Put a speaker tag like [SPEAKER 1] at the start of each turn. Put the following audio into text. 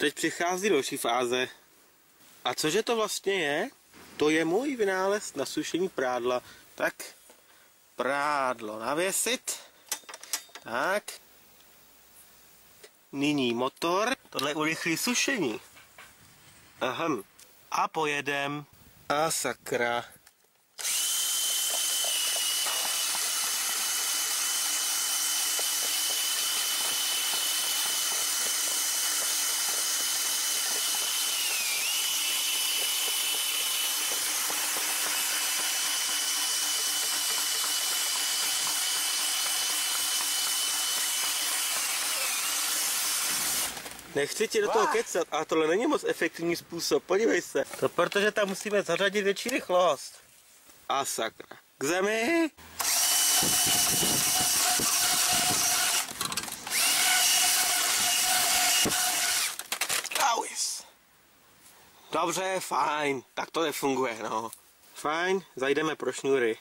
[SPEAKER 1] Teď přichází další fáze. A cože to vlastně je? To je můj vynález na sušení prádla. Tak, prádlo navěsit. Tak. Nyní motor. Tohle urychlí sušení. Aha. A pojedem. A sakra. Nechci ti do toho kecat, a tohle není moc efektivní způsob, podívej se. To protože tam musíme zařadit větší rychlost. A sakra. K zemi. Auis. Dobře, fajn. Tak to nefunguje, no. Fajn, zajdeme pro šňůry.